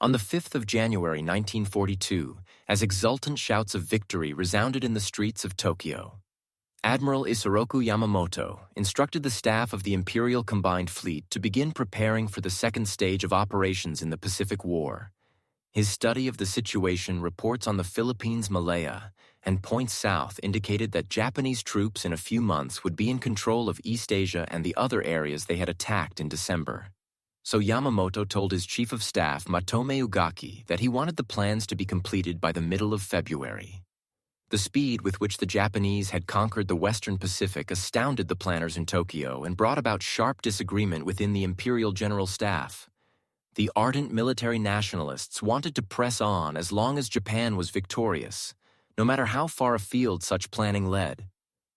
On the 5th of January 1942, as exultant shouts of victory resounded in the streets of Tokyo, Admiral Isoroku Yamamoto instructed the staff of the Imperial Combined Fleet to begin preparing for the second stage of operations in the Pacific War. His study of the situation reports on the Philippines Malaya and points south indicated that Japanese troops in a few months would be in control of East Asia and the other areas they had attacked in December. So Yamamoto told his chief of staff Matome Ugaki that he wanted the plans to be completed by the middle of February. The speed with which the Japanese had conquered the Western Pacific astounded the planners in Tokyo and brought about sharp disagreement within the Imperial General Staff. The ardent military nationalists wanted to press on as long as Japan was victorious, no matter how far afield such planning led.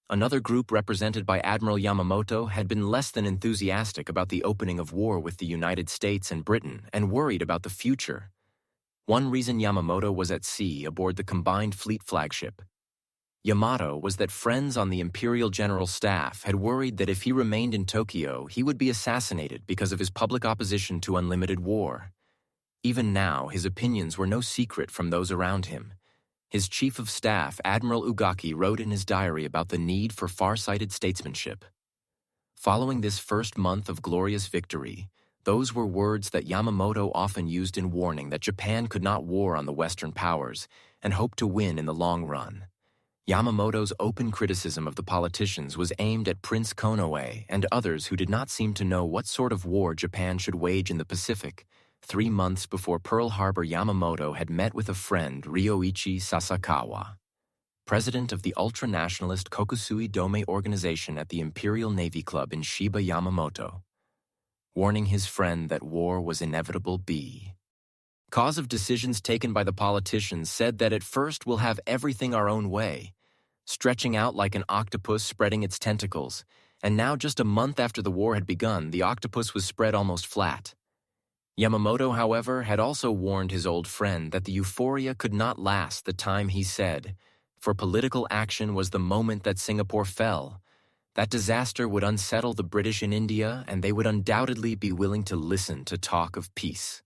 Another group represented by Admiral Yamamoto had been less than enthusiastic about the opening of war with the United States and Britain and worried about the future. One reason Yamamoto was at sea aboard the Combined Fleet flagship Yamato was that friends on the Imperial General Staff had worried that if he remained in Tokyo, he would be assassinated because of his public opposition to unlimited war. Even now, his opinions were no secret from those around him. His chief of staff, Admiral Ugaki, wrote in his diary about the need for far-sighted statesmanship. Following this first month of glorious victory, those were words that Yamamoto often used in warning that Japan could not war on the Western powers and hoped to win in the long run. Yamamoto's open criticism of the politicians was aimed at Prince Konoe and others who did not seem to know what sort of war Japan should wage in the Pacific. 3 months before Pearl Harbor, Yamamoto had met with a friend, Ryoichi Sasakawa, president of the ultra-nationalist Kokusui Dome organization at the Imperial Navy Club in Shiba, Yamamoto, warning his friend that war was inevitable. Cause of decisions taken by the politicians said that at first we'll have everything our own way, stretching out like an octopus spreading its tentacles, and now just a month after the war had begun, the octopus was spread almost flat. Yamamoto, however, had also warned his old friend that the euphoria could not last the time he said, for political action was the moment that Singapore fell. That disaster would unsettle the British in India, and they would undoubtedly be willing to listen to talk of peace.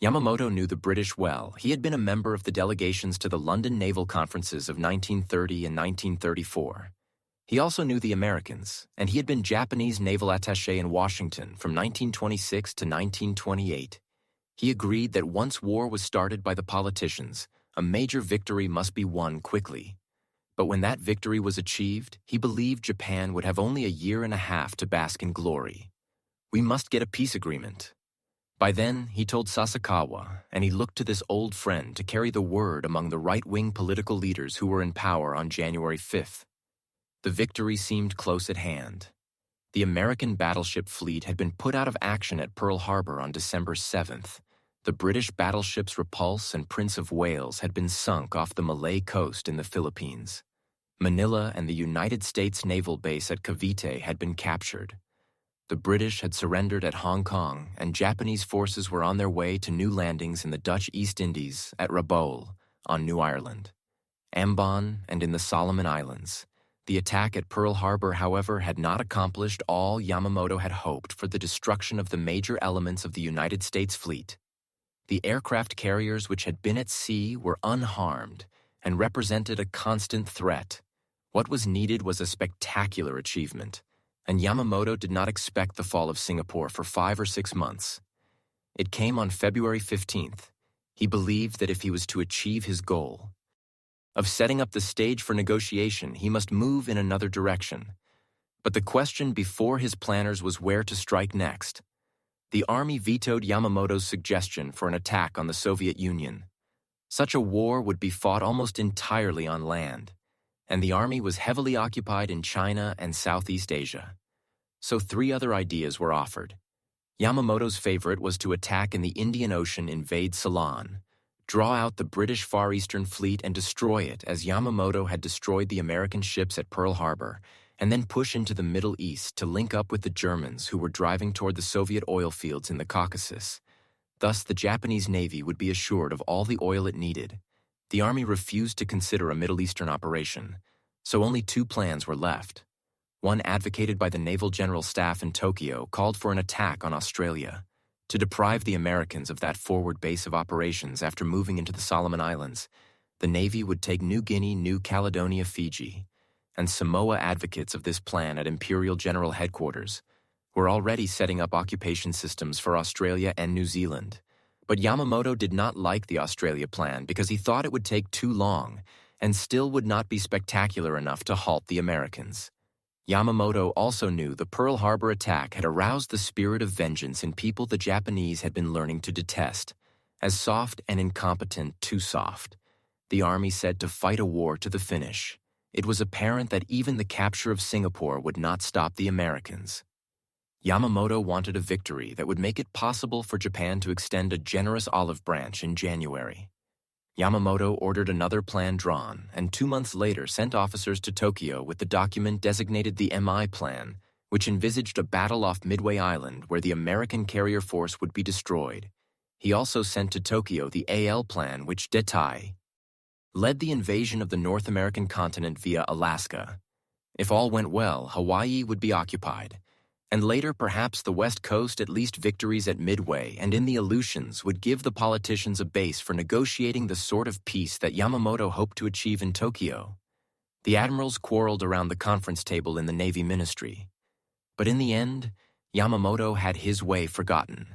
Yamamoto knew the British well. He had been a member of the delegations to the London naval conferences of 1930 and 1934. He also knew the Americans, and he had been Japanese naval attaché in Washington from 1926 to 1928. He agreed that once war was started by the politicians, a major victory must be won quickly. But when that victory was achieved, he believed Japan would have only a year and a half to bask in glory. We must get a peace agreement. By then, he told Sasakawa, and he looked to this old friend to carry the word among the right-wing political leaders who were in power on January 5th. The victory seemed close at hand. The American battleship fleet had been put out of action at Pearl Harbor on December 7th. The British battleships Repulse and Prince of Wales had been sunk off the Malay coast in the Philippines. Manila and the United States Naval Base at Cavite had been captured. The British had surrendered at Hong Kong, and Japanese forces were on their way to new landings in the Dutch East Indies, at Rabaul, on New Ireland, Ambon, and in the Solomon Islands. The attack at Pearl Harbor, however, had not accomplished all Yamamoto had hoped for the destruction of the major elements of the United States fleet. The aircraft carriers which had been at sea were unharmed and represented a constant threat. What was needed was a spectacular achievement, and Yamamoto did not expect the fall of Singapore for 5 or 6 months. It came on February 15th. He believed that if he was to achieve his goal of setting up the stage for negotiation, he must move in another direction. But the question before his planners was where to strike next. The army vetoed Yamamoto's suggestion for an attack on the Soviet Union. Such a war would be fought almost entirely on land, and the army was heavily occupied in China and Southeast Asia. So 3 other ideas were offered. Yamamoto's favorite was to attack in the Indian Ocean, invade Ceylon, draw out the British Far Eastern Fleet and destroy it as Yamamoto had destroyed the American ships at Pearl Harbor, and then push into the Middle East to link up with the Germans who were driving toward the Soviet oil fields in the Caucasus. Thus, the Japanese Navy would be assured of all the oil it needed. The Army refused to consider a Middle Eastern operation, so only 2 plans were left. One, advocated by the Naval General Staff in Tokyo, called for an attack on Australia. To deprive the Americans of that forward base of operations after moving into the Solomon Islands, the Navy would take New Guinea, New Caledonia, Fiji, and Samoa. Advocates of this plan at Imperial General Headquarters were already setting up occupation systems for Australia and New Zealand. But Yamamoto did not like the Australia plan because he thought it would take too long and still would not be spectacular enough to halt the Americans. Yamamoto also knew the Pearl Harbor attack had aroused the spirit of vengeance in people the Japanese had been learning to detest. As soft and incompetent, too soft. The Army said to fight a war to the finish. It was apparent that even the capture of Singapore would not stop the Americans. Yamamoto wanted a victory that would make it possible for Japan to extend a generous olive branch in January. Yamamoto ordered another plan drawn, and 2 months later sent officers to Tokyo with the document designated the MI Plan, which envisaged a battle off Midway Island where the American carrier force would be destroyed. He also sent to Tokyo the AL Plan, which led the invasion of the North American continent via Alaska. If all went well, Hawaii would be occupied. And later, perhaps the West Coast. At least victories at Midway and in the Aleutians would give the politicians a base for negotiating the sort of peace that Yamamoto hoped to achieve in Tokyo. The admirals quarreled around the conference table in the Navy Ministry. But in the end, Yamamoto had his way forgotten.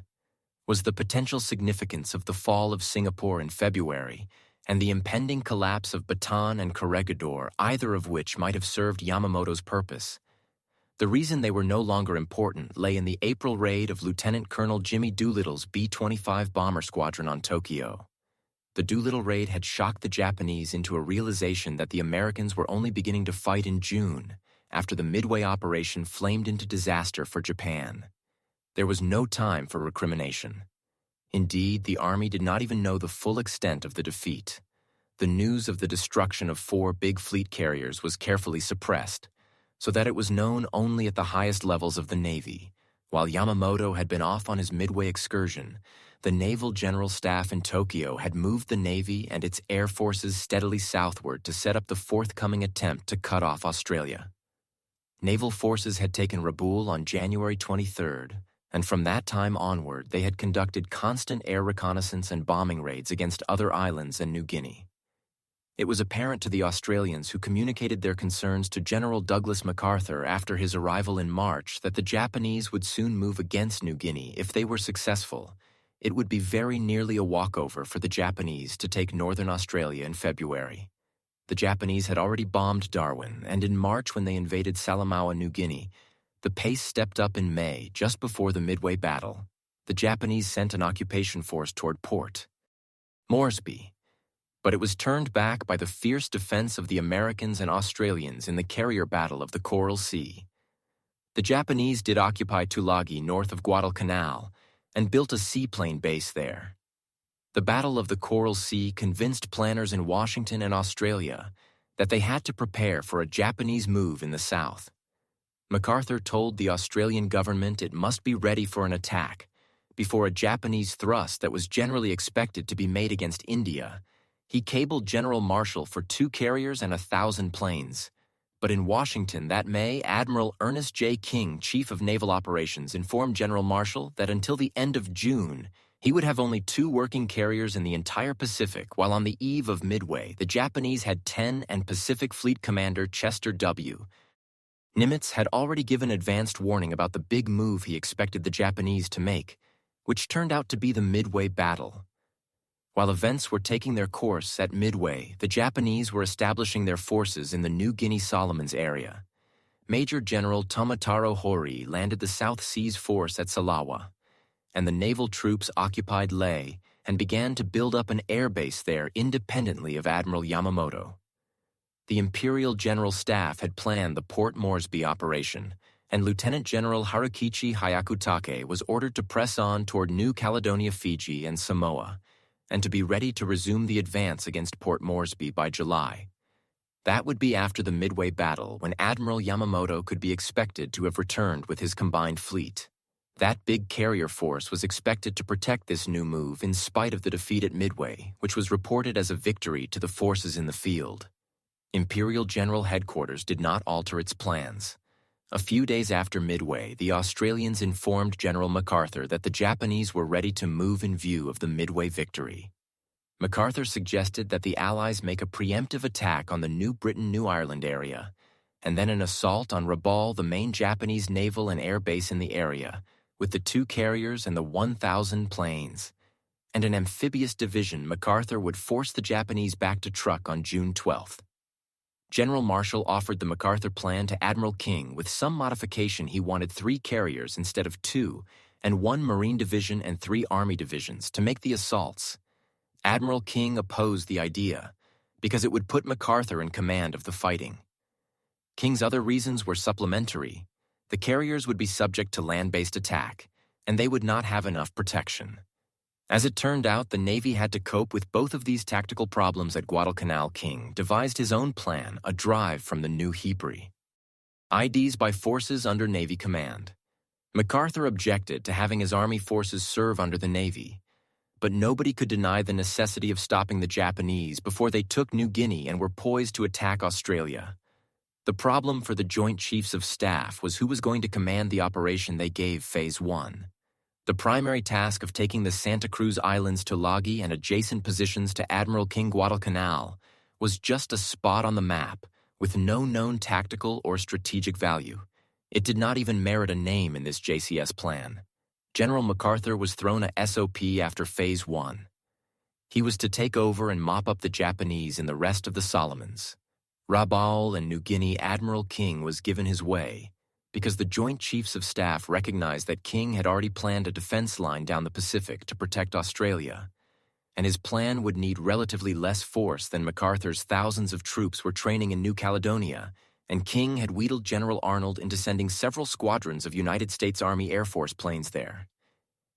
Was the potential significance of the fall of Singapore in February and the impending collapse of Bataan and Corregidor, either of which might have served Yamamoto's purpose. The reason they were no longer important lay in the April raid of Lieutenant Colonel Jimmy Doolittle's B-25 bomber squadron on Tokyo. The Doolittle raid had shocked the Japanese into a realization that the Americans were only beginning to fight in June, after the Midway operation flamed into disaster for Japan. There was no time for recrimination. Indeed, the Army did not even know the full extent of the defeat. The news of the destruction of 4 big fleet carriers was carefully suppressed, so that it was known only at the highest levels of the Navy. While Yamamoto had been off on his Midway excursion, the Naval General Staff in Tokyo had moved the Navy and its air forces steadily southward to set up the forthcoming attempt to cut off Australia. Naval forces had taken Rabaul on January 23rd, and from that time onward they had conducted constant air reconnaissance and bombing raids against other islands and New Guinea. It was apparent to the Australians who communicated their concerns to General Douglas MacArthur after his arrival in March that the Japanese would soon move against New Guinea if they were successful. It would be very nearly a walkover for the Japanese to take northern Australia in February. The Japanese had already bombed Darwin, and in March when they invaded Salamaua, New Guinea, the pace stepped up in May, just before the Midway battle. The Japanese sent an occupation force toward Port Moresby, but it was turned back by the fierce defense of the Americans and Australians in the carrier battle of the Coral Sea. The Japanese did occupy Tulagi north of Guadalcanal and built a seaplane base there. The Battle of the Coral Sea convinced planners in Washington and Australia that they had to prepare for a Japanese move in the south. MacArthur told the Australian government it must be ready for an attack before a Japanese thrust that was generally expected to be made against India. He cabled General Marshall for 2 carriers and 1,000 planes. But in Washington that May, Admiral Ernest J. King, Chief of Naval Operations, informed General Marshall that until the end of June, he would have only 2 working carriers in the entire Pacific, while on the eve of Midway, the Japanese had 10, and Pacific Fleet Commander Chester W. Nimitz had already given advanced warning about the big move he expected the Japanese to make, which turned out to be the Midway battle. While events were taking their course at Midway, the Japanese were establishing their forces in the New Guinea Solomons area. Major General Tomataro Hori landed the South Seas Force at Salawa, and the naval troops occupied Lae and began to build up an air base there independently of Admiral Yamamoto. The Imperial General Staff had planned the Port Moresby operation, and Lieutenant General Harukichi Hyakutake was ordered to press on toward New Caledonia, Fiji, and Samoa, and to be ready to resume the advance against Port Moresby by July. That would be after the Midway battle, when Admiral Yamamoto could be expected to have returned with his combined fleet. That big carrier force was expected to protect this new move in spite of the defeat at Midway, which was reported as a victory to the forces in the field. Imperial General Headquarters did not alter its plans. A few days after Midway, the Australians informed General MacArthur that the Japanese were ready to move in view of the Midway victory. MacArthur suggested that the Allies make a preemptive attack on the New Britain-New Ireland area, and then an assault on Rabaul, the main Japanese naval and air base in the area, with the 2 carriers and the 1,000 planes. And an amphibious division, MacArthur would force the Japanese back to Truk on June 12th. General Marshall offered the MacArthur plan to Admiral King. With some modification, he wanted 3 carriers instead of 2, and 1 Marine division and 3 Army divisions to make the assaults. Admiral King opposed the idea, because it would put MacArthur in command of the fighting. King's other reasons were supplementary. The carriers would be subject to land-based attack, and they would not have enough protection. As it turned out, the Navy had to cope with both of these tactical problems at Guadalcanal. King devised his own plan, a drive from the New Hebrew. IDs by forces under Navy command. MacArthur objected to having his Army forces serve under the Navy, but nobody could deny the necessity of stopping the Japanese before they took New Guinea and were poised to attack Australia. The problem for the Joint Chiefs of Staff was who was going to command the operation they gave Phase 1. The primary task of taking the Santa Cruz Islands to Tulagi and adjacent positions to Admiral King Guadalcanal was just a spot on the map with no known tactical or strategic value. It did not even merit a name in this JCS plan. General MacArthur was thrown a SOP after Phase 1. He was to take over and mop up the Japanese in the rest of the Solomons. Rabaul and New Guinea. Admiral King was given his way, because the Joint Chiefs of Staff recognized that King had already planned a defense line down the Pacific to protect Australia, and his plan would need relatively less force than MacArthur's thousands of troops were training in New Caledonia, and King had wheedled General Arnold into sending several squadrons of United States Army Air Force planes there.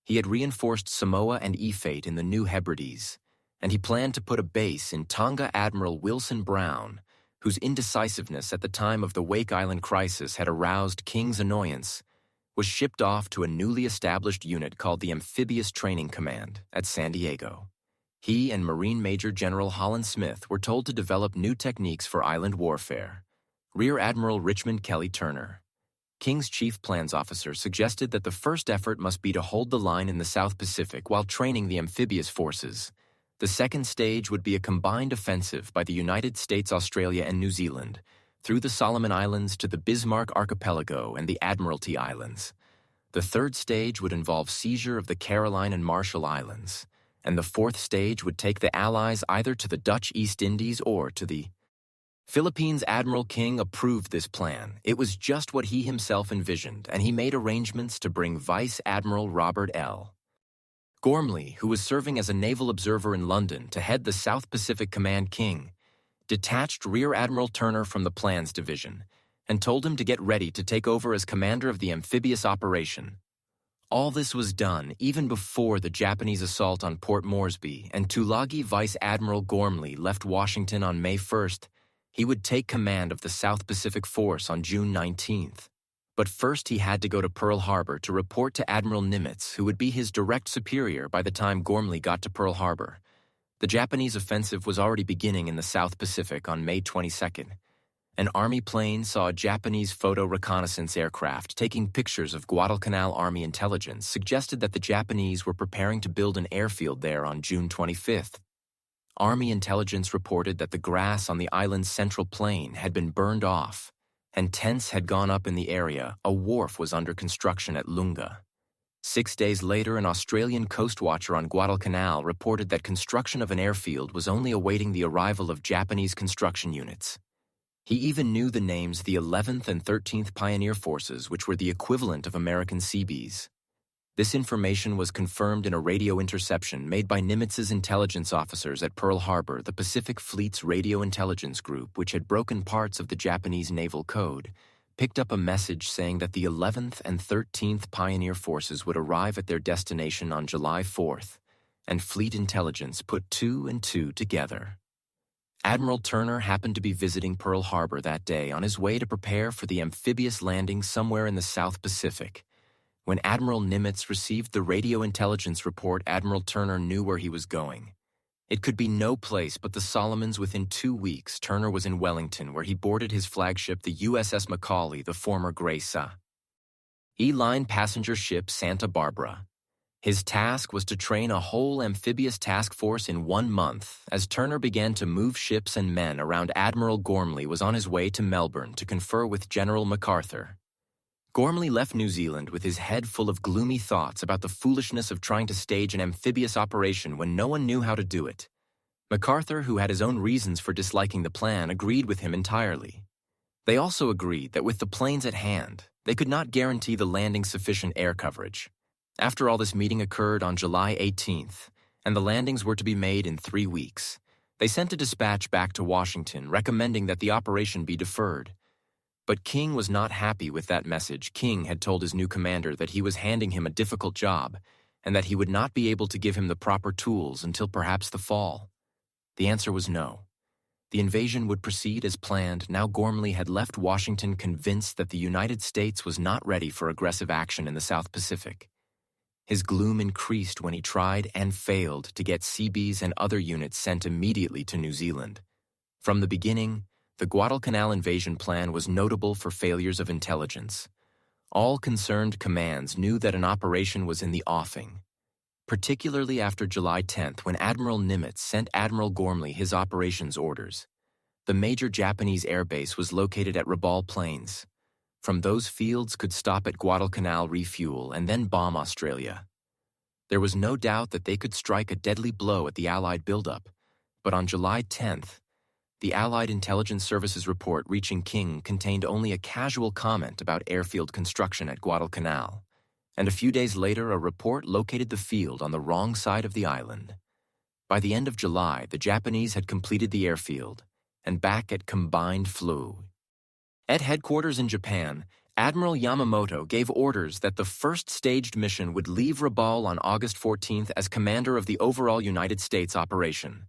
He had reinforced Samoa and Efate in the New Hebrides, and he planned to put a base in Tonga. Admiral Wilson Brown, whose indecisiveness at the time of the Wake Island crisis had aroused King's annoyance, was shipped off to a newly established unit called the Amphibious Training Command at San Diego. He and Marine Major General Holland Smith were told to develop new techniques for island warfare. Rear Admiral Richmond Kelly Turner, King's chief plans officer, suggested that the first effort must be to hold the line in the South Pacific while training the amphibious forces. The second stage would be a combined offensive by the United States, Australia, and New Zealand, through the Solomon Islands to the Bismarck Archipelago and the Admiralty Islands. The third stage would involve seizure of the Caroline and Marshall Islands, and the fourth stage would take the Allies either to the Dutch East Indies or to the Philippines. Admiral King approved this plan. It was just what he himself envisioned, and he made arrangements to bring Vice Admiral Robert L. Gormley, who was serving as a naval observer in London, to head the South Pacific Command. King detached Rear Admiral Turner from the Plans Division and told him to get ready to take over as commander of the amphibious operation. All this was done even before the Japanese assault on Port Moresby and Tulagi. Vice Admiral Gormley left Washington on May 1st. He would take command of the South Pacific Force on June 19th. But first he had to go to Pearl Harbor to report to Admiral Nimitz, who would be his direct superior by the time Gormley got to Pearl Harbor. The Japanese offensive was already beginning in the South Pacific on May 22nd. An Army plane saw a Japanese photo reconnaissance aircraft taking pictures of Guadalcanal. Army intelligence suggested that the Japanese were preparing to build an airfield there on June 25th. Army intelligence reported that the grass on the island's central plain had been burned off, and tents had gone up in the area. A wharf was under construction at Lunga. 6 days later, an Australian coast watcher on Guadalcanal reported that construction of an airfield was only awaiting the arrival of Japanese construction units. He even knew the names the 11th and 13th Pioneer Forces, which were the equivalent of American Seabees. This information was confirmed in a radio interception made by Nimitz's intelligence officers at Pearl Harbor, the Pacific Fleet's radio intelligence group, which had broken parts of the Japanese naval code, picked up a message saying that the 11th and 13th Pioneer Forces would arrive at their destination on July 4th, and Fleet intelligence put 2 and 2 together. Admiral Turner happened to be visiting Pearl Harbor that day on his way to prepare for the amphibious landing somewhere in the South Pacific. When Admiral Nimitz received the radio intelligence report, Admiral Turner knew where he was going. It could be no place but the Solomons. Within 2 weeks, Turner was in Wellington, where he boarded his flagship, the USS Macaulay, the former Line passenger ship Santa Barbara. His task was to train a whole amphibious task force in 1 month, as Turner began to move ships and men around. Admiral Gormley was on his way to Melbourne to confer with General MacArthur. Gormley left New Zealand with his head full of gloomy thoughts about the foolishness of trying to stage an amphibious operation when no one knew how to do it. MacArthur, who had his own reasons for disliking the plan, agreed with him entirely. They also agreed that with the planes at hand, they could not guarantee the landing sufficient air coverage. After all, this meeting occurred on July 18th, and the landings were to be made in 3 weeks. They sent a dispatch back to Washington recommending that the operation be deferred. But King was not happy with that message. King had told his new commander that he was handing him a difficult job, and that he would not be able to give him the proper tools until perhaps the fall. The answer was no. The invasion would proceed as planned. Now Gormley had left Washington convinced that the United States was not ready for aggressive action in the South Pacific. His gloom increased when he tried and failed to get Seabees and other units sent immediately to New Zealand. From the beginning, the Guadalcanal invasion plan was notable for failures of intelligence. All concerned commands knew that an operation was in the offing, particularly after July 10th, when Admiral Nimitz sent Admiral Gormley his operations orders. The major Japanese airbase was located at Rabaul Plains. From those fields could stop at Guadalcanal, refuel, and then bomb Australia. There was no doubt that they could strike a deadly blow at the Allied buildup, but on July 10th, the Allied Intelligence Service's report reaching King contained only a casual comment about airfield construction at Guadalcanal, and a few days later a report located the field on the wrong side of the island. By the end of July, the Japanese had completed the airfield, and back at combined flew. At headquarters in Japan, Admiral Yamamoto gave orders that the first staged mission would leave Rabaul on August 14th as commander of the overall United States operation.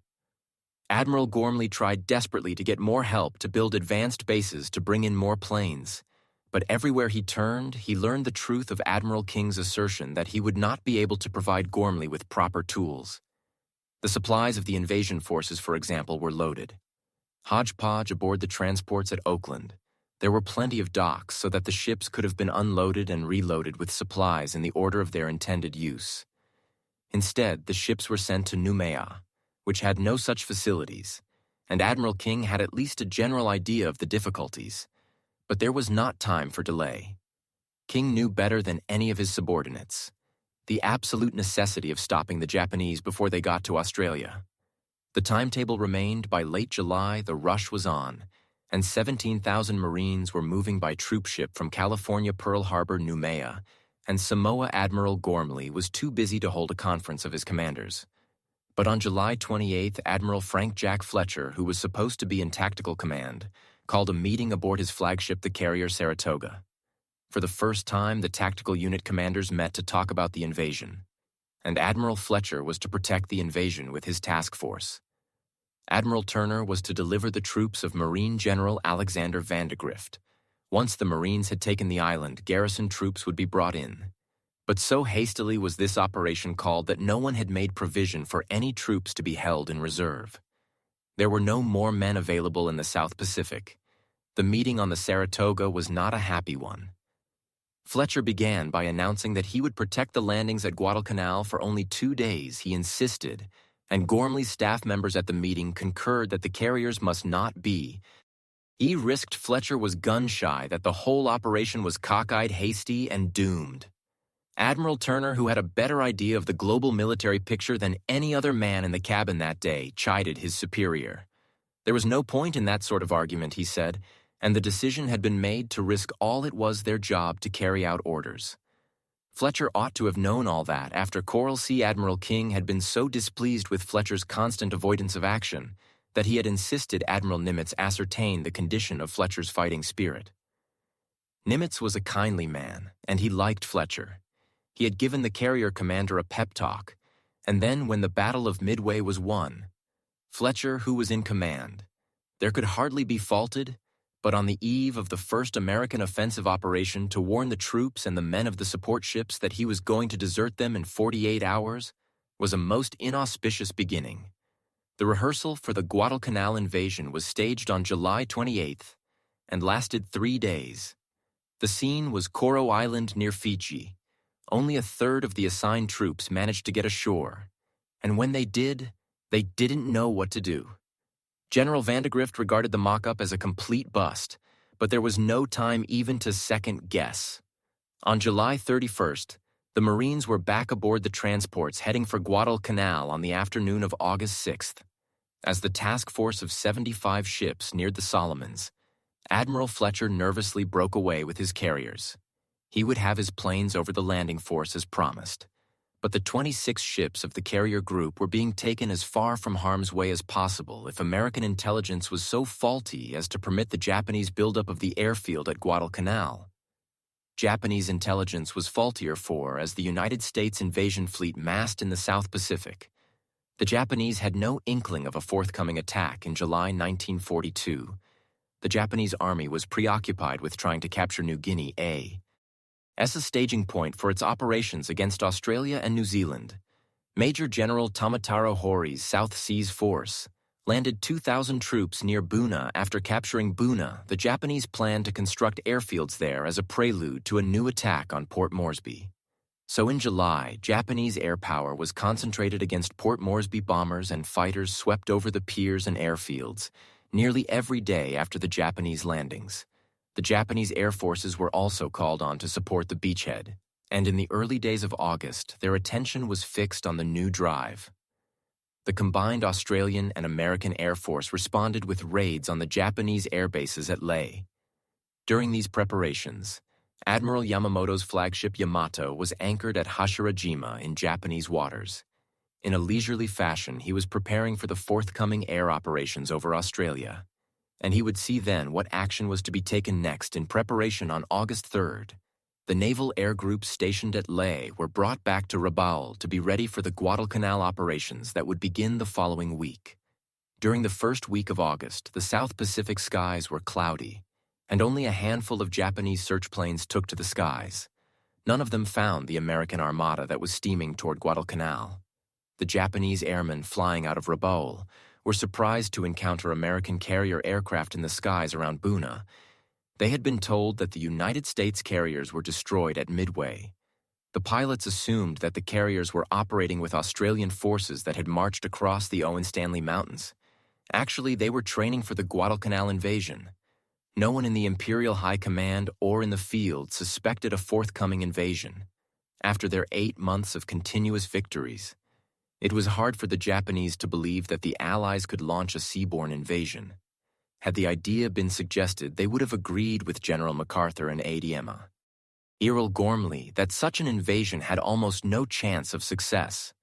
Admiral Gormley tried desperately to get more help to build advanced bases to bring in more planes, but everywhere he turned, he learned the truth of Admiral King's assertion that he would not be able to provide Gormley with proper tools. The supplies of the invasion forces, for example, were loaded. Hodgepodge aboard the transports at Oakland. There were plenty of docks so that the ships could have been unloaded and reloaded with supplies in the order of their intended use. Instead, the ships were sent to Noumea, which had no such facilities, and Admiral King had at least a general idea of the difficulties. But there was not time for delay. King knew better than any of his subordinates the absolute necessity of stopping the Japanese before they got to Australia. The timetable remained. By late July, the rush was on, and 17,000 Marines were moving by troop ship from California Pearl Harbor, Noumea, and Samoa Admiral Gormley was too busy to hold a conference of his commanders. But on July 28th, Admiral Frank Jack Fletcher, who was supposed to be in tactical command, called a meeting aboard his flagship, the carrier Saratoga. For the first time, the tactical unit commanders met to talk about the invasion, and Admiral Fletcher was to protect the invasion with his task force. Admiral Turner was to deliver the troops of Marine General Alexander Vandegrift. Once the Marines had taken the island, garrison troops would be brought in. But so hastily was this operation called that no one had made provision for any troops to be held in reserve. There were no more men available in the South Pacific. The meeting on the Saratoga was not a happy one. Fletcher began by announcing that he would protect the landings at Guadalcanal for only 2 days. He insisted, and Gormley's staff members at the meeting concurred that the carriers must not be. He risked Fletcher was gun-shy, that the whole operation was cockeyed, hasty, and doomed. Admiral Turner, who had a better idea of the global military picture than any other man in the cabin that day, chided his superior. There was no point in that sort of argument, he said, and the decision had been made to risk all it was their job to carry out orders. Fletcher ought to have known all that after Coral Sea Admiral King had been so displeased with Fletcher's constant avoidance of action that he had insisted Admiral Nimitz ascertain the condition of Fletcher's fighting spirit. Nimitz was a kindly man, and he liked Fletcher. He had given the carrier commander a pep talk, and then when the Battle of Midway was won, Fletcher, who was in command, there could hardly be faulted, but on the eve of the first American offensive operation to warn the troops and the men of the support ships that he was going to desert them in 48 hours was a most inauspicious beginning. The rehearsal for the Guadalcanal invasion was staged on July 28th and lasted 3 days. The scene was Coro Island near Fiji. Only a third of the assigned troops managed to get ashore, and when they did, they didn't know what to do. General Vandegrift regarded the mock-up as a complete bust, but there was no time even to second guess. On July 31st, the Marines were back aboard the transports heading for Guadalcanal on the afternoon of August 6th. As the task force of 75 ships neared the Solomons, Admiral Fletcher nervously broke away with his carriers. He would have his planes over the landing force as promised, but the 26 ships of the carrier group were being taken as far from harm's way as possible if American intelligence was so faulty as to permit the Japanese buildup of the airfield at Guadalcanal. Japanese intelligence was faultier as the United States invasion fleet massed in the South Pacific. The Japanese had no inkling of a forthcoming attack in July 1942. The Japanese army was preoccupied with trying to capture New Guinea as a staging point for its operations against Australia and New Zealand. Major General Tomataro Hori's South Seas Force landed 2,000 troops near Buna. After capturing Buna, the Japanese planned to construct airfields there as a prelude to a new attack on Port Moresby. So in July, Japanese air power was concentrated against Port Moresby. Bombers and fighters swept over the piers and airfields nearly every day after the Japanese landings. The Japanese air forces were also called on to support the beachhead, and in the early days of August, their attention was fixed on the new drive. The combined Australian and American Air Force responded with raids on the Japanese air bases at Lae. During these preparations, Admiral Yamamoto's flagship Yamato was anchored at Hashirajima in Japanese waters. In a leisurely fashion, he was preparing for the forthcoming air operations over Australia, and he would see then what action was to be taken next. In preparation on August 3rd, the naval air groups stationed at Lae were brought back to Rabaul to be ready for the Guadalcanal operations that would begin the following week. During the first week of August, the South Pacific skies were cloudy, and only a handful of Japanese search planes took to the skies. None of them found the American armada that was steaming toward Guadalcanal. The Japanese airmen flying out of Rabaul were surprised to encounter American carrier aircraft in the skies around Buna. They had been told that the United States carriers were destroyed at Midway. The pilots assumed that the carriers were operating with Australian forces that had marched across the Owen Stanley Mountains. Actually, they were training for the Guadalcanal invasion. No one in the Imperial High Command or in the field suspected a forthcoming invasion. After their 8 months of continuous victories, it was hard for the Japanese to believe that the Allies could launch a seaborne invasion. Had the idea been suggested, they would have agreed with General MacArthur and Adema. Errol Gormley that such an invasion had almost no chance of success.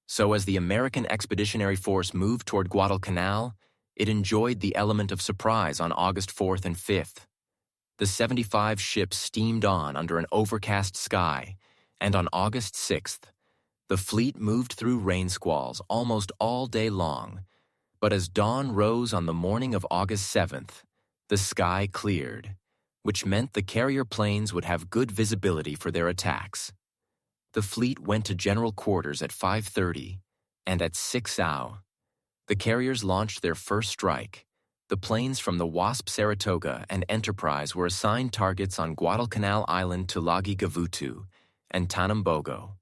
So as the American Expeditionary Force moved toward Guadalcanal, it enjoyed the element of surprise on August 4th and 5th. The 75 ships steamed on under an overcast sky, and on August 6th, the fleet moved through rain squalls almost all day long. But as dawn rose on the morning of August 7th, the sky cleared, which meant the carrier planes would have good visibility for their attacks. The fleet went to general quarters at 5:30, and at 6 hours, the carriers launched their first strike. The planes from the Wasp Saratoga and Enterprise were assigned targets on Guadalcanal Island, Tulagi Gavutu, and Tanambogo.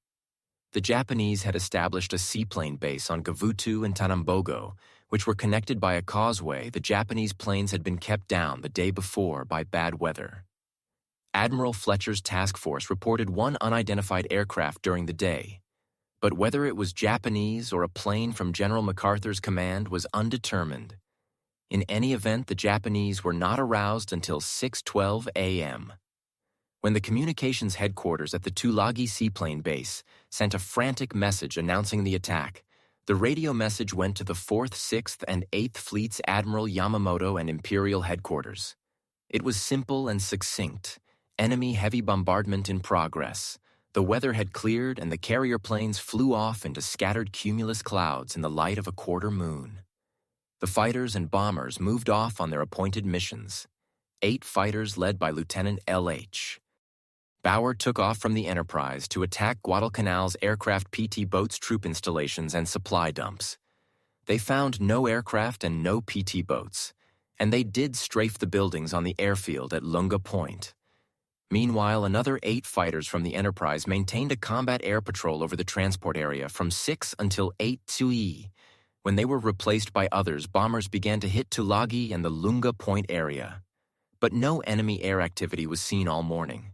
The Japanese had established a seaplane base on Gavutu and Tanambogo, which were connected by a causeway. The Japanese planes had been kept down the day before by bad weather. Admiral Fletcher's task force reported one unidentified aircraft during the day, but whether it was Japanese or a plane from General MacArthur's command was undetermined. In any event, the Japanese were not aroused until 6:12 a.m. when the communications headquarters at the Tulagi seaplane base sent a frantic message announcing the attack. The radio message went to the 4th, 6th, and 8th Fleets Admiral Yamamoto and Imperial Headquarters. It was simple and succinct. Enemy heavy bombardment in progress. The weather had cleared and the carrier planes flew off into scattered cumulus clouds in the light of a quarter moon. The fighters and bombers moved off on their appointed missions. 8 fighters led by Lieutenant L.H. Bauer took off from the Enterprise to attack Guadalcanal's aircraft PT boats, troop installations, and supply dumps. They found no aircraft and no PT boats, and they did strafe the buildings on the airfield at Lunga Point. Meanwhile, another 8 fighters from the Enterprise maintained a combat air patrol over the transport area from 6 until 8 WWII. When they were replaced by others, bombers began to hit Tulagi and the Lunga Point area. But no enemy air activity was seen all morning.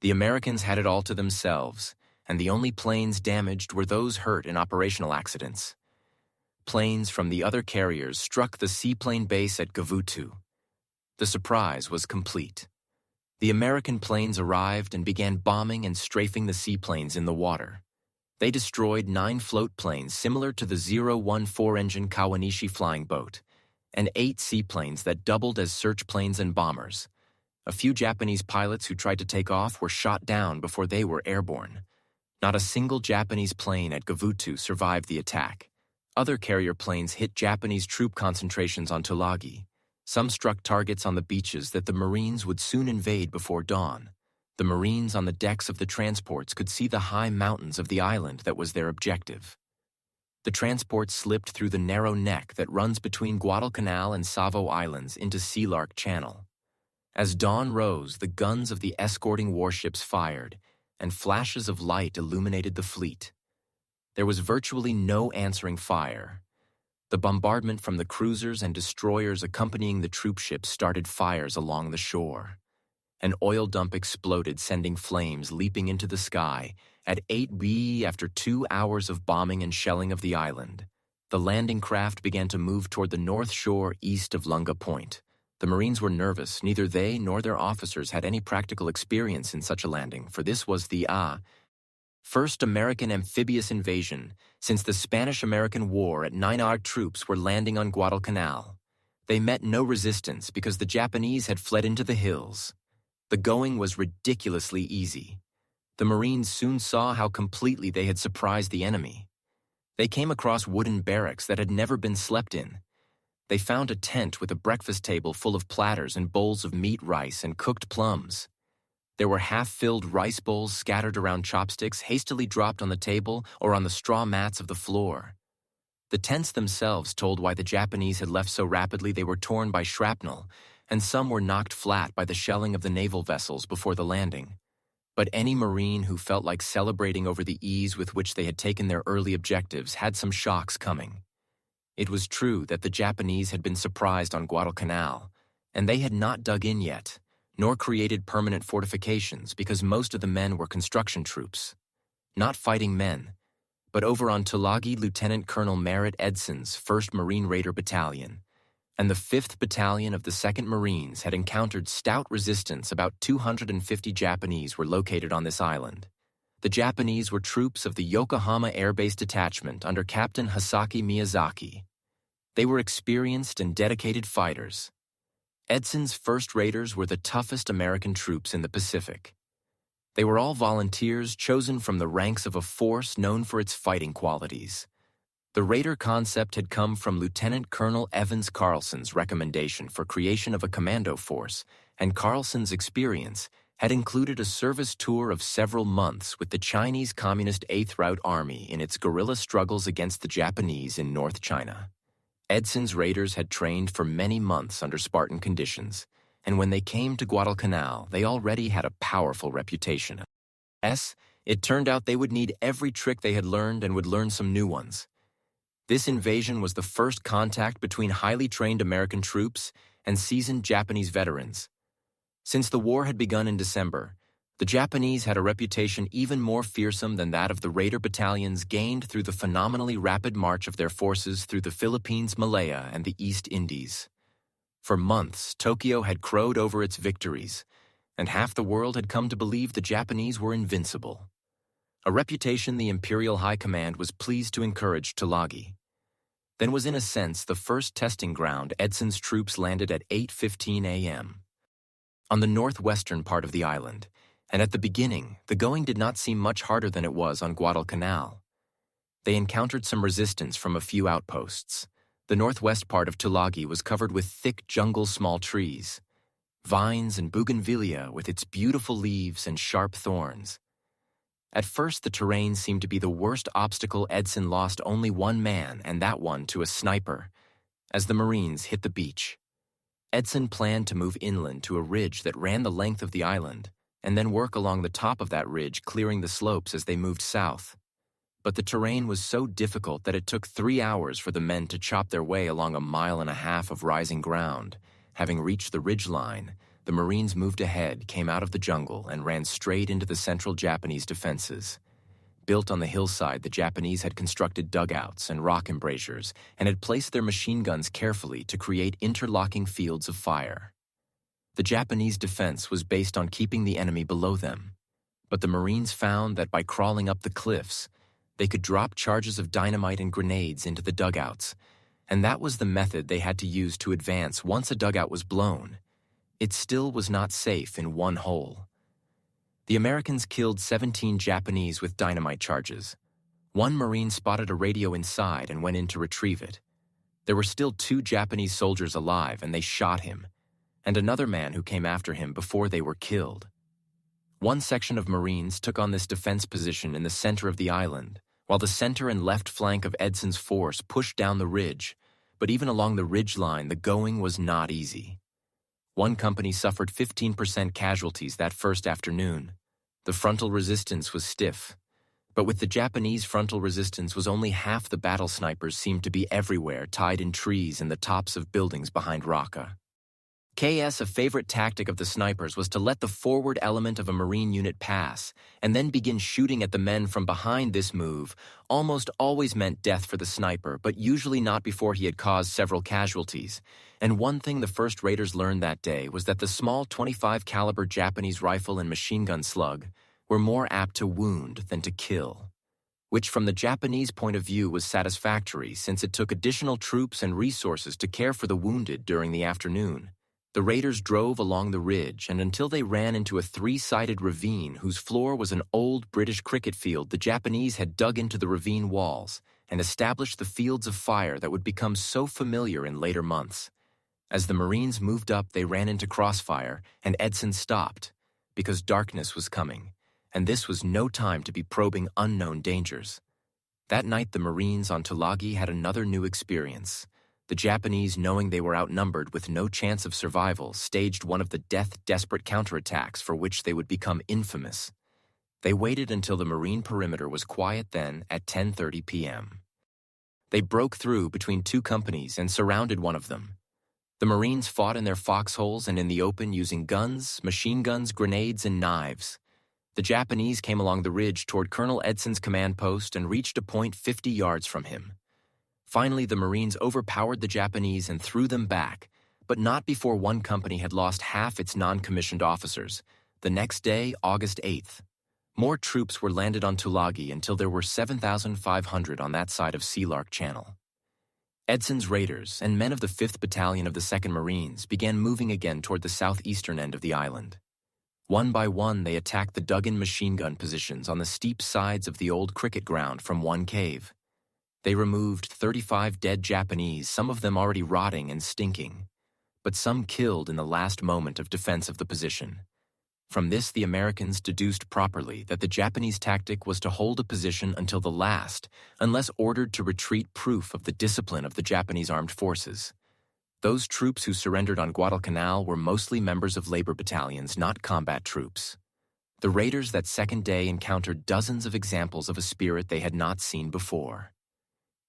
The Americans had it all to themselves, and the only planes damaged were those hurt in operational accidents. Planes from the other carriers struck the seaplane base at Gavutu. The surprise was complete. The American planes arrived and began bombing and strafing the seaplanes in the water. They destroyed 9 float planes similar to the 014-engine Kawanishi flying boat, and 8 seaplanes that doubled as search planes and bombers. A few Japanese pilots who tried to take off were shot down before they were airborne. Not a single Japanese plane at Gavutu survived the attack. Other carrier planes hit Japanese troop concentrations on Tulagi. Some struck targets on the beaches that the Marines would soon invade before dawn. The Marines on the decks of the transports could see the high mountains of the island that was their objective. The transport slipped through the narrow neck that runs between Guadalcanal and Savo Islands into Sealark Channel. As dawn rose, the guns of the escorting warships fired, and flashes of light illuminated the fleet. There was virtually no answering fire. The bombardment from the cruisers and destroyers accompanying the troopships started fires along the shore. An oil dump exploded, sending flames leaping into the sky at 8 WWII after 2 hours of bombing and shelling of the island. The landing craft began to move toward the north shore east of Lunga Point. The Marines were nervous. Neither they nor their officers had any practical experience in such a landing, for this was the first American amphibious invasion since the Spanish-American War. At 9 our troops were landing on Guadalcanal. They met no resistance because the Japanese had fled into the hills. The going was ridiculously easy. The Marines soon saw how completely they had surprised the enemy. They came across wooden barracks that had never been slept in. They found a tent with a breakfast table full of platters and bowls of meat rice and cooked plums. There were half-filled rice bowls scattered around chopsticks, hastily dropped on the table or on the straw mats of the floor. The tents themselves told why the Japanese had left so rapidly. They were torn by shrapnel, and some were knocked flat by the shelling of the naval vessels before the landing. But any Marine who felt like celebrating over the ease with which they had taken their early objectives had some shocks coming. It was true that the Japanese had been surprised on Guadalcanal, and they had not dug in yet, nor created permanent fortifications because most of the men were construction troops. Not fighting men, but over on Tulagi, Lieutenant Colonel Merritt Edson's 1st Marine Raider Battalion and the 5th Battalion of the 2nd Marines had encountered stout resistance. About 250 Japanese were located on this island. The Japanese were troops of the Yokohama Air Base Detachment under Captain Hisaki Miyazaki. They were experienced and dedicated fighters. Edson's 1st Raiders were the toughest American troops in the Pacific. They were all volunteers chosen from the ranks of a force known for its fighting qualities. The Raider concept had come from Lieutenant Colonel Evans Carlson's recommendation for creation of a commando force, and Carlson's experience had included a service tour of several months with the Chinese Communist 8th Route Army in its guerrilla struggles against the Japanese in North China. Edson's Raiders had trained for many months under Spartan conditions, and when they came to Guadalcanal, they already had a powerful reputation. It turned out they would need every trick they had learned and would learn some new ones. This invasion was the first contact between highly trained American troops and seasoned Japanese veterans. Since the war had begun in December, the Japanese had a reputation even more fearsome than that of the Raider battalions gained through the phenomenally rapid march of their forces through the Philippines, Malaya, and the East Indies. For months, Tokyo had crowed over its victories, and half the world had come to believe the Japanese were invincible. A reputation the Imperial High Command was pleased to encourage Tulagi. Then was in a sense the first testing ground. Edson's troops landed at 8:15 a.m. on the northwestern part of the island, and at the beginning, the going did not seem much harder than it was on Guadalcanal. They encountered some resistance from a few outposts. The northwest part of Tulagi was covered with thick jungle small trees, vines and bougainvillea with its beautiful leaves and sharp thorns. At first, the terrain seemed to be the worst obstacle. Edson lost only one man, and that one to a sniper, as the Marines hit the beach. Edson planned to move inland to a ridge that ran the length of the island, and then work along the top of that ridge, clearing the slopes as they moved south. But the terrain was so difficult that it took 3 hours for the men to chop their way along 1.5 miles of rising ground. Having reached the ridge line, the Marines moved ahead, came out of the jungle, and ran straight into the central Japanese defenses. Built on the hillside, the Japanese had constructed dugouts and rock embrasures and had placed their machine guns carefully to create interlocking fields of fire. The Japanese defense was based on keeping the enemy below them, but the Marines found that by crawling up the cliffs, they could drop charges of dynamite and grenades into the dugouts, and that was the method they had to use to advance. Once a dugout was blown, it still was not safe in one hole. The Americans killed 17 Japanese with dynamite charges. One Marine spotted a radio inside and went in to retrieve it. There were still 2 Japanese soldiers alive, and they shot him, and another man who came after him before they were killed. One section of Marines took on this defense position in the center of the island, while the center and left flank of Edson's force pushed down the ridge. But even along the ridge line, the going was not easy. One company suffered 15% casualties that first afternoon. The frontal resistance was stiff, but with the Japanese, frontal resistance was only half. The battle snipers seemed to be everywhere, tied in trees and the tops of buildings behind Raqqa. A favorite tactic of the snipers was to let the forward element of a Marine unit pass and then begin shooting at the men from behind. This move almost always meant death for the sniper, but usually not before he had caused several casualties. And one thing the first raiders learned that day was that the small 25 caliber Japanese rifle and machine gun slug were more apt to wound than to kill, which from the Japanese point of view was satisfactory, since it took additional troops and resources to care for the wounded during the afternoon. The raiders drove along the ridge, and until they ran into a 3-sided ravine whose floor was an old British cricket field, the Japanese had dug into the ravine walls and established the fields of fire that would become so familiar in later months. As the Marines moved up, they ran into crossfire, and Edson stopped, because darkness was coming, and this was no time to be probing unknown dangers. That night, the Marines on Tulagi had another new experience. The Japanese, knowing they were outnumbered with no chance of survival, staged one of the death-desperate counterattacks for which they would become infamous. They waited until the Marine perimeter was quiet. Then, at 10:30 p.m., they broke through between 2 companies and surrounded one of them. The Marines fought in their foxholes and in the open using guns, machine guns, grenades, and knives. The Japanese came along the ridge toward Colonel Edson's command post and reached a point 50 yards from him. Finally, the Marines overpowered the Japanese and threw them back, but not before one company had lost half its non-commissioned officers. The next day, August 8th, more troops were landed on Tulagi until there were 7,500 on that side of Sealark Channel. Edson's raiders and men of the 5th Battalion of the 2nd Marines began moving again toward the southeastern end of the island. One by one, they attacked the dug-in machine gun positions on the steep sides of the old cricket ground from one cave. They removed 35 dead Japanese, some of them already rotting and stinking, but some killed in the last moment of defense of the position. From this, the Americans deduced properly that the Japanese tactic was to hold a position until the last, unless ordered to retreat, proof of the discipline of the Japanese armed forces. Those troops who surrendered on Guadalcanal were mostly members of labor battalions, not combat troops. The raiders that second day encountered dozens of examples of a spirit they had not seen before.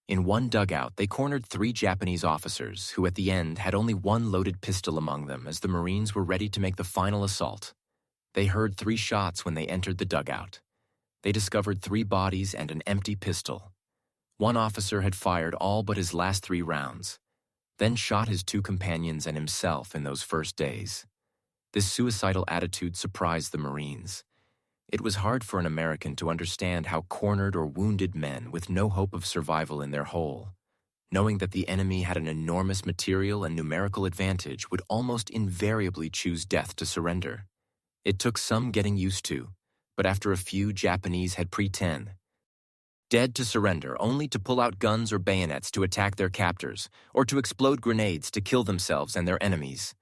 In one dugout, they cornered 3 Japanese officers who at the end had only one loaded pistol among them as the Marines were ready to make the final assault. They heard 3 shots when they entered the dugout. They discovered 3 bodies and an empty pistol. One officer had fired all but his last 3 rounds, then shot his 2 companions and himself in those first days. This suicidal attitude surprised the Marines. It was hard for an American to understand how cornered or wounded men with no hope of survival in their hole, knowing that the enemy had an enormous material and numerical advantage, would almost invariably choose death to surrender. It took some getting used to, but after a few, Japanese had pretend dead to surrender, only to pull out guns or bayonets to attack their captors, or to explode grenades to kill themselves and their enemies.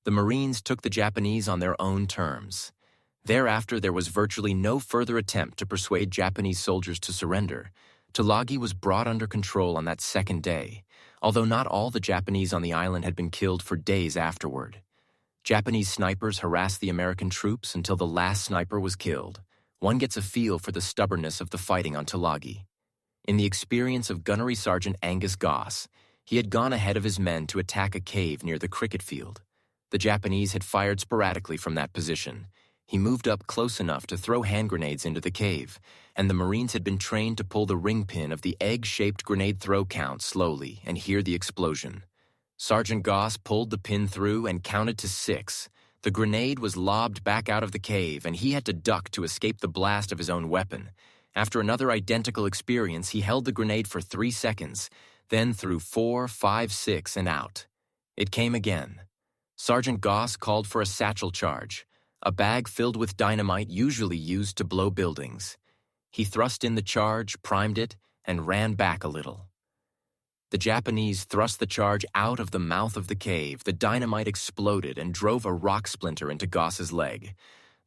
The Marines took the Japanese on their own terms. Thereafter, there was virtually no further attempt to persuade Japanese soldiers to surrender. Tulagi was brought under control on that second day, although not all the Japanese on the island had been killed for days afterward. Japanese snipers harassed the American troops until the last sniper was killed. One gets a feel for the stubbornness of the fighting on Tulagi. In the experience of Gunnery Sergeant Angus Goss, he had gone ahead of his men to attack a cave near the cricket field. The Japanese had fired sporadically from that position. He moved up close enough to throw hand grenades into the cave, and the Marines had been trained to pull the ring pin of the egg-shaped grenade throw count slowly and hear the explosion. Sergeant Goss pulled the pin through and counted to 6. The grenade was lobbed back out of the cave, and he had to duck to escape the blast of his own weapon. After another identical experience, he held the grenade for 3 seconds, then threw 4, 5, 6, and out. It came again. Sergeant Goss called for a satchel charge, a bag filled with dynamite usually used to blow buildings. He thrust in the charge, primed it, and ran back a little. The Japanese thrust the charge out of the mouth of the cave. The dynamite exploded and drove a rock splinter into Goss's leg.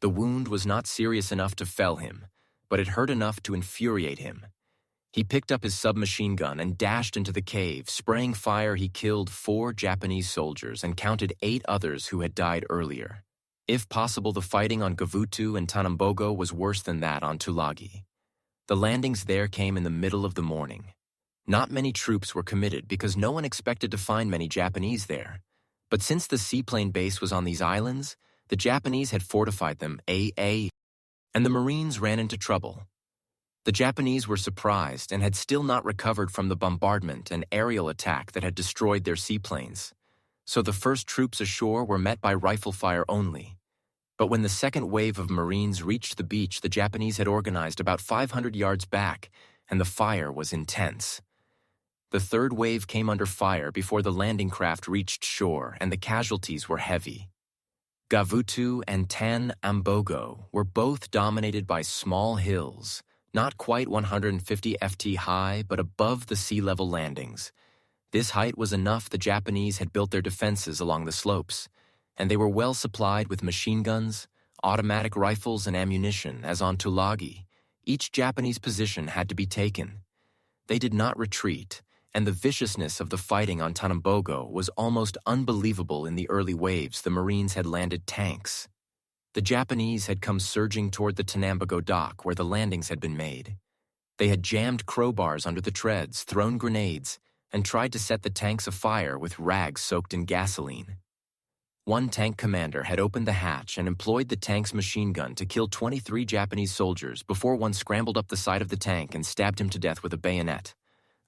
The wound was not serious enough to fell him, but it hurt enough to infuriate him. He picked up his submachine gun and dashed into the cave. Spraying fire, he killed 4 Japanese soldiers and counted 8 others who had died earlier. If possible, the fighting on Gavutu and Tanambogo was worse than that on Tulagi. The landings there came in the middle of the morning. Not many troops were committed because no one expected to find many Japanese there. But since the seaplane base was on these islands, the Japanese had fortified them, and the Marines ran into trouble. The Japanese were surprised and had still not recovered from the bombardment and aerial attack that had destroyed their seaplanes. So the first troops ashore were met by rifle fire only. But when the second wave of Marines reached the beach, the Japanese had organized about 500 yards back, and the fire was intense. The third wave came under fire before the landing craft reached shore, and the casualties were heavy. Gavutu and Tanambogo were both dominated by small hills, not quite 150 ft high, but above the sea level landings. This height was enough. The Japanese had built their defenses along the slopes, and they were well supplied with machine guns, automatic rifles, and ammunition, as on Tulagi. Each Japanese position had to be taken. They did not retreat, and the viciousness of the fighting on Tanambogo was almost unbelievable. In the early waves, the Marines had landed tanks. The Japanese had come surging toward the Tanambogo dock where the landings had been made. They had jammed crowbars under the treads, thrown grenades, and tried to set the tanks afire with rags soaked in gasoline. One tank commander had opened the hatch and employed the tank's machine gun to kill 23 Japanese soldiers before one scrambled up the side of the tank and stabbed him to death with a bayonet.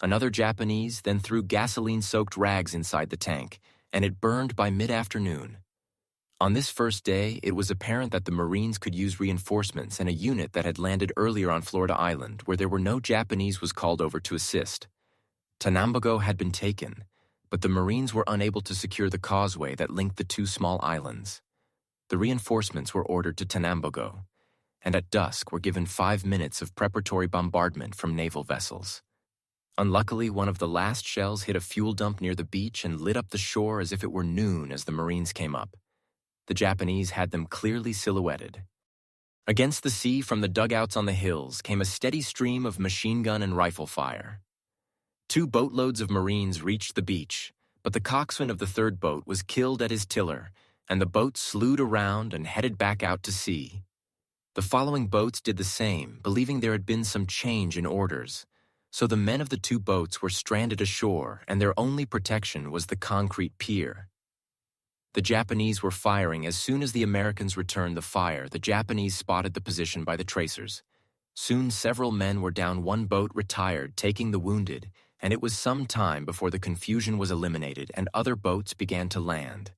Another Japanese then threw gasoline-soaked rags inside the tank, and it burned by mid-afternoon. On this first day, it was apparent that the Marines could use reinforcements, and a unit that had landed earlier on Florida Island, where there were no Japanese, was called over to assist. Tanambogo had been taken, but the Marines were unable to secure the causeway that linked the 2 small islands. The reinforcements were ordered to Tanambogo, and at dusk were given 5 minutes of preparatory bombardment from naval vessels. Unluckily, one of the last shells hit a fuel dump near the beach and lit up the shore as if it were noon as the Marines came up. The Japanese had them clearly silhouetted. Against the sea from the dugouts on the hills came a steady stream of machine gun and rifle fire. 2 boatloads of Marines reached the beach, but the coxswain of the third boat was killed at his tiller, and the boat slewed around and headed back out to sea. The following boats did the same, believing there had been some change in orders. So the men of the 2 boats were stranded ashore, and their only protection was the concrete pier. The Japanese were firing. As soon as the Americans returned the fire, the Japanese spotted the position by the tracers. Soon several men were down. One boat retired, taking the wounded, and it was some time before the confusion was eliminated and other boats began to land.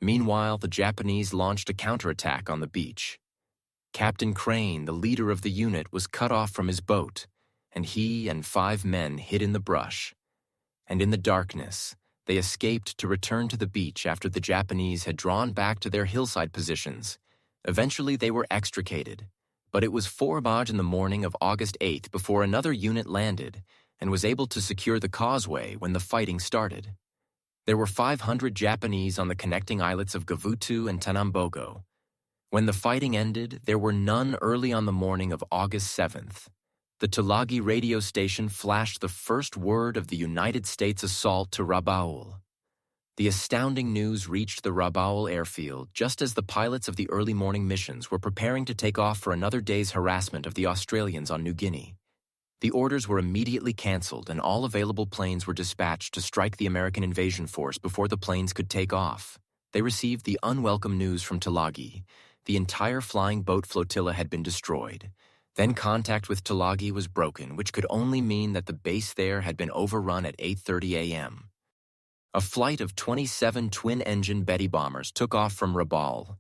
Meanwhile, the Japanese launched a counterattack on the beach. Captain Crane, the leader of the unit, was cut off from his boat, and he and 5 men hid in the brush. And in the darkness, they escaped to return to the beach after the Japanese had drawn back to their hillside positions. Eventually, they were extricated, but it was 4 in the morning of August 8th before another unit landed and was able to secure the causeway when the fighting started. There were 500 Japanese on the connecting islets of Gavutu and Tanambogo. When the fighting ended, there were none early on the morning of August 7th. The Tulagi radio station flashed the first word of the United States assault to Rabaul. The astounding news reached the Rabaul airfield just as the pilots of the early morning missions were preparing to take off for another day's harassment of the Australians on New Guinea. The orders were immediately canceled and all available planes were dispatched to strike the American invasion force before the planes could take off. They received the unwelcome news from Tulagi. The entire flying boat flotilla had been destroyed. Then contact with Tulagi was broken, which could only mean that the base there had been overrun at 8:30 a.m. A flight of 27 twin-engine Betty bombers took off from Rabaul.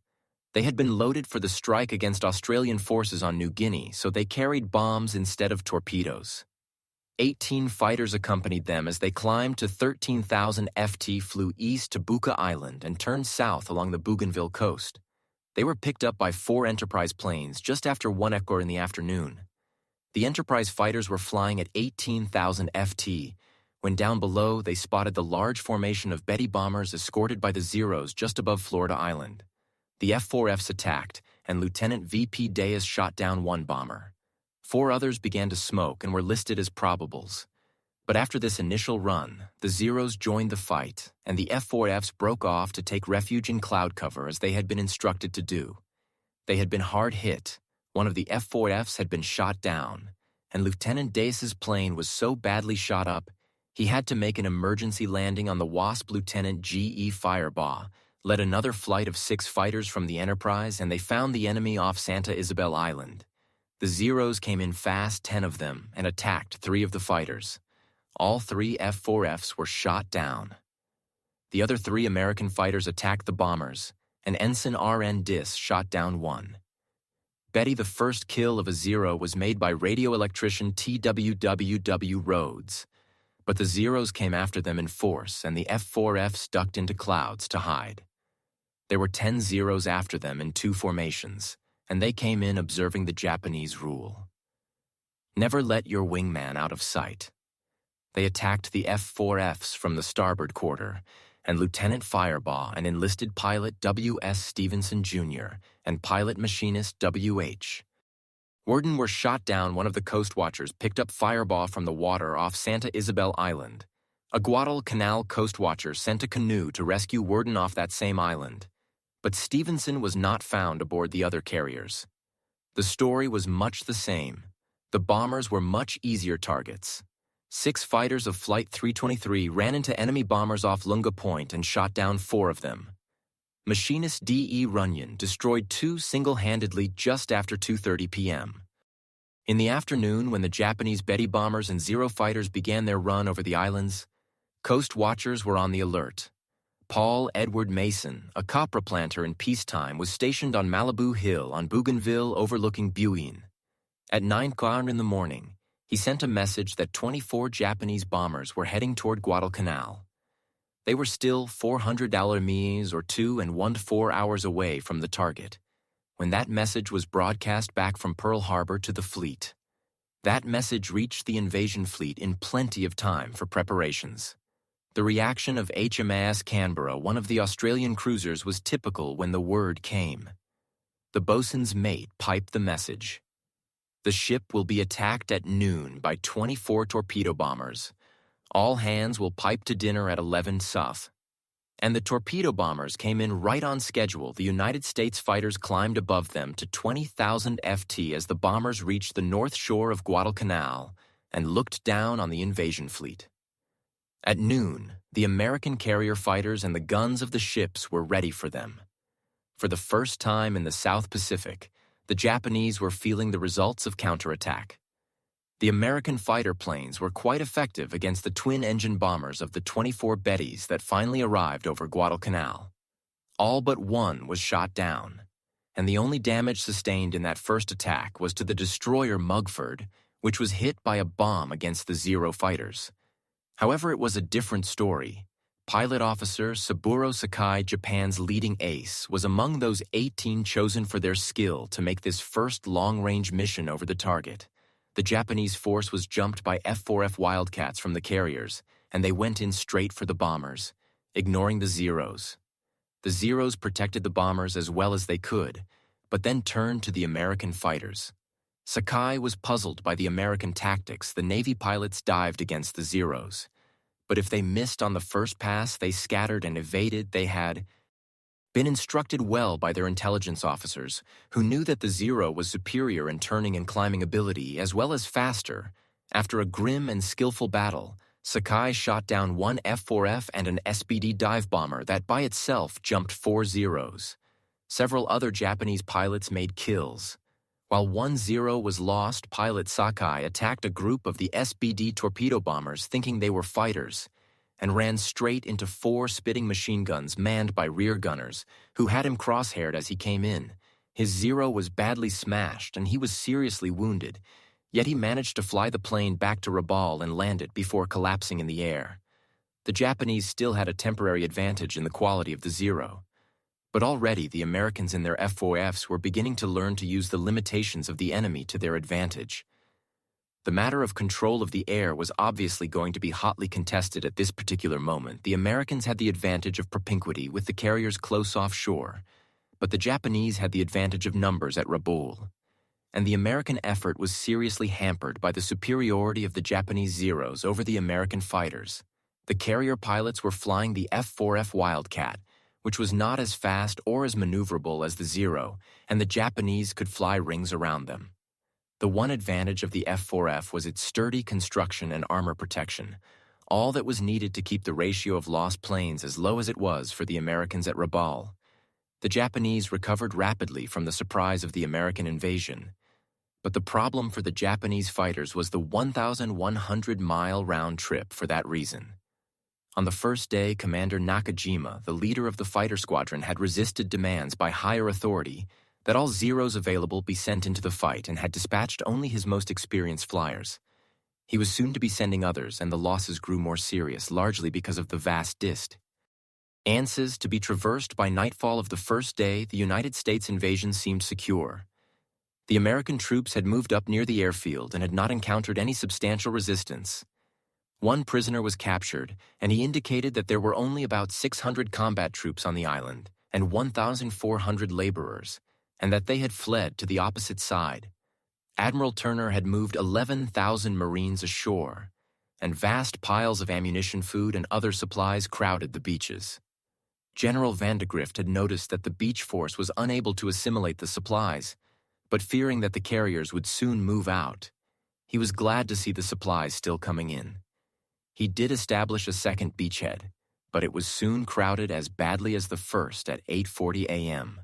They had been loaded for the strike against Australian forces on New Guinea, so they carried bombs instead of torpedoes. 18 fighters accompanied them as they climbed to 13,000 ft, flew east to Buka Island, and turned south along the Bougainville coast. They were picked up by 4 Enterprise planes just after 1 o'clock in the afternoon. The Enterprise fighters were flying at 18,000 ft, when down below they spotted the large formation of Betty bombers escorted by the Zeros just above Florida Island. The F-4Fs attacked, and Lieutenant V.P. Deas shot down 1 bomber. 4 others began to smoke and were listed as probables. But after this initial run, the Zeros joined the fight, and the F-4Fs broke off to take refuge in cloud cover as they had been instructed to do. They had been hard hit. One of the F-4Fs had been shot down, and Lieutenant Deas's plane was so badly shot up, he had to make an emergency landing on the WASP Lieutenant G.E. Firebaugh, led another flight of 6 fighters from the Enterprise, and they found the enemy off Santa Isabel Island. The Zeros came in fast, 10 of them, and attacked 3 of the fighters. All 3 F-4Fs were shot down. The other 3 American fighters attacked the bombers, and Ensign R.N. Dis shot down 1. Betty, the first kill of a Zero, was made by radio electrician T.W.W.W. Rhodes, but the Zeros came after them in force, and the F-4Fs ducked into clouds to hide. There were 10 Zeros after them in 2 formations, and they came in observing the Japanese rule. Never let your wingman out of sight. They attacked the F-4Fs from the starboard quarter, and Lieutenant Firebaugh and enlisted pilot W.S. Stevenson, Jr., and pilot machinist W.H. Worden were shot down. One of the coast watchers picked up Firebaugh from the water off Santa Isabel Island. A Guadalcanal coast watcher sent a canoe to rescue Worden off that same island, but Stevenson was not found aboard the other carriers. The story was much the same. The bombers were much easier targets. 6 fighters of Flight 323 ran into enemy bombers off Lunga Point and shot down 4 of them. Machinist D.E. Runyon destroyed 2 single-handedly just after 2:30 p.m. In the afternoon, when the Japanese Betty bombers and Zero fighters began their run over the islands, coast watchers were on the alert. Paul Edward Mason, a copra planter in peacetime, was stationed on Malibu Hill on Bougainville overlooking Buin. At 9 o'clock in the morning, he sent a message that 24 Japanese bombers were heading toward Guadalcanal. They were still $400 milles or 2 and 1 to 4 hours away from the target, when that message was broadcast back from Pearl Harbor to the fleet. That message reached the invasion fleet in plenty of time for preparations. The reaction of HMAS Canberra, one of the Australian cruisers, was typical when the word came. The bosun's mate piped the message. The ship will be attacked at noon by 24 torpedo bombers. All hands will pipe to dinner at 11 South. And the torpedo bombers came in right on schedule. The United States fighters climbed above them to 20,000 ft as the bombers reached the north shore of Guadalcanal and looked down on the invasion fleet. At noon, the American carrier fighters and the guns of the ships were ready for them. For the first time in the South Pacific, the Japanese were feeling the results of counterattack. The American fighter planes were quite effective against the twin-engine bombers of the 24 Bettys that finally arrived over Guadalcanal. All but 1 was shot down, and the only damage sustained in that first attack was to the destroyer Mugford, which was hit by a bomb against the Zero fighters. However, it was a different story. Pilot officer Saburo Sakai, Japan's leading ace, was among those 18 chosen for their skill to make this first long-range mission over the target. The Japanese force was jumped by F-4F Wildcats from the carriers, and they went in straight for the bombers, ignoring the Zeros. The Zeros protected the bombers as well as they could, but then turned to the American fighters. Sakai was puzzled by the American tactics. The Navy pilots dived against the Zeros. But if they missed on the first pass, they scattered and evaded. They had been instructed well by their intelligence officers, who knew that the Zero was superior in turning and climbing ability as well as faster. After a grim and skillful battle, Sakai shot down one F-4F and an SBD dive bomber that by itself jumped 4 Zeros. Several other Japanese pilots made kills. While 1 Zero was lost, pilot Sakai attacked a group of the SBD torpedo bombers thinking they were fighters, and ran straight into 4 spitting machine guns manned by rear gunners, who had him crosshaired as he came in. His Zero was badly smashed, and he was seriously wounded, yet he managed to fly the plane back to Rabaul and land it before collapsing in the air. The Japanese still had a temporary advantage in the quality of the Zero, but already the Americans in their F-4Fs were beginning to learn to use the limitations of the enemy to their advantage. The matter of control of the air was obviously going to be hotly contested at this particular moment. The Americans had the advantage of propinquity with the carriers close offshore, but the Japanese had the advantage of numbers at Rabaul, and the American effort was seriously hampered by the superiority of the Japanese Zeros over the American fighters. The carrier pilots were flying the F-4F Wildcat, which was not as fast or as maneuverable as the Zero, and the Japanese could fly rings around them. The one advantage of the F-4F was its sturdy construction and armor protection, all that was needed to keep the ratio of lost planes as low as it was for the Americans at Rabaul. The Japanese recovered rapidly from the surprise of the American invasion, but the problem for the Japanese fighters was the 1,100-mile round trip for that reason. On the first day, Commander Nakajima, the leader of the fighter squadron, had resisted demands by higher authority that all Zeros available be sent into the fight and had dispatched only his most experienced flyers. He was soon to be sending others, and the losses grew more serious, largely because of the vast distances to be traversed. By nightfall of the first day, the United States invasion seemed secure. The American troops had moved up near the airfield and had not encountered any substantial resistance. One prisoner was captured, and he indicated that there were only about 600 combat troops on the island and 1,400 laborers, and that they had fled to the opposite side. Admiral Turner had moved 11,000 Marines ashore, and vast piles of ammunition, food, and other supplies crowded the beaches. General Vandegrift had noticed that the beach force was unable to assimilate the supplies, but fearing that the carriers would soon move out, he was glad to see the supplies still coming in. He did establish a second beachhead, but it was soon crowded as badly as the first at 8:40 a.m.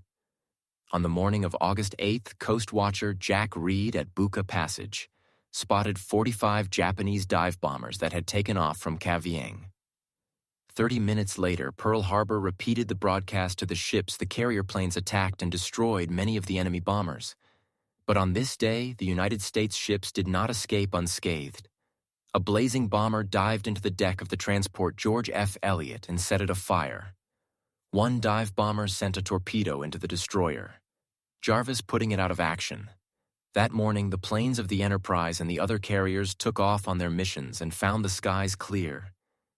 On the morning of August 8th, Coast Watcher Jack Reed at Buka Passage spotted 45 Japanese dive bombers that had taken off from Kavieng. 30 minutes later, Pearl Harbor repeated the broadcast to the ships. The carrier planes attacked and destroyed many of the enemy bombers. But on this day, the United States ships did not escape unscathed. A blazing bomber dived into the deck of the transport George F. Elliott and set it afire. One dive bomber sent a torpedo into the destroyer, Jarvis putting it out of action. That morning, the planes of the Enterprise and the other carriers took off on their missions and found the skies clear.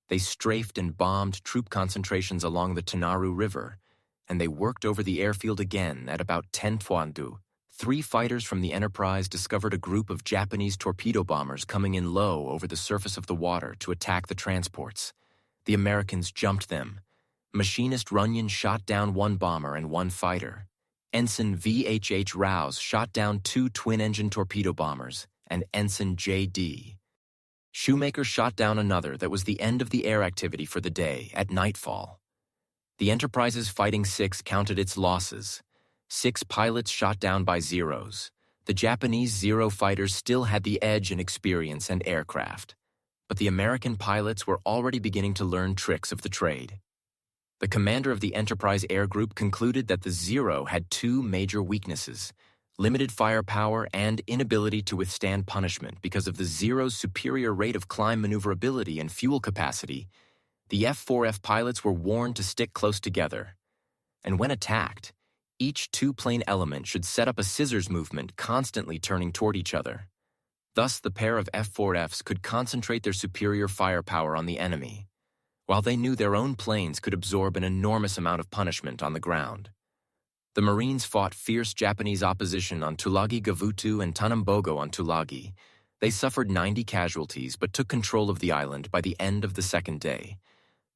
They strafed and bombed troop concentrations along the Tanaru River, and they worked over the airfield again at about 10:20. 3 fighters from the Enterprise discovered a group of Japanese torpedo bombers coming in low over the surface of the water to attack the transports. The Americans jumped them. Machinist Runyon shot down 1 bomber and 1 fighter. Ensign VHH Rouse shot down 2 twin-engine torpedo bombers, and Ensign J.D. Shoemaker shot down another. That was the end of the air activity for the day. At nightfall, the Enterprise's Fighting Six counted its losses. 6 pilots shot down by Zeros. The Japanese Zero fighters still had the edge in experience and aircraft, but the American pilots were already beginning to learn tricks of the trade. The commander of the Enterprise Air Group concluded that the Zero had 2 major weaknesses: limited firepower and inability to withstand punishment. Because of the Zero's superior rate of climb maneuverability and fuel capacity, the F-4F pilots were warned to stick close together, and when attacked, each 2-plane element should set up a scissors movement, constantly turning toward each other. Thus, the pair of F-4Fs could concentrate their superior firepower on the enemy, while they knew their own planes could absorb an enormous amount of punishment on the ground. The Marines fought fierce Japanese opposition on Tulagi Gavutu and Tanambogo on Tulagi. They suffered 90 casualties but took control of the island by the end of the second day.